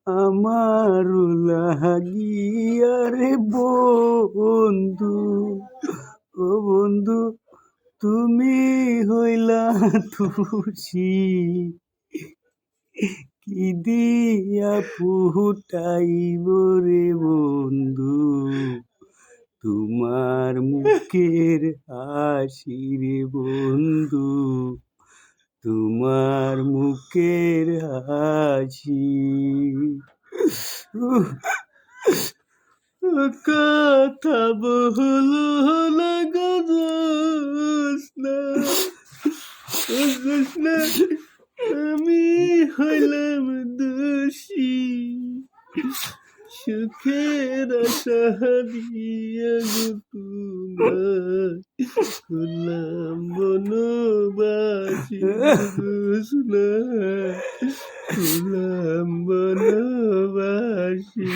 আমার লাগিয়া রে বন্ধু, ও বন্ধু তুমি হইলা খুশি, কি দিয়া ফুটাইব রে বন্ধু তোমার মুখের হাসি রে বন্ধু, তোমার মুখের হাসি। কথা বলো না গো জোছনা, জোছনা আমি হইলাম দোষী, সুখের আশা দিয়া গো তোমার হলাম বনবাসী, জোছনা হলাম বনবাসী।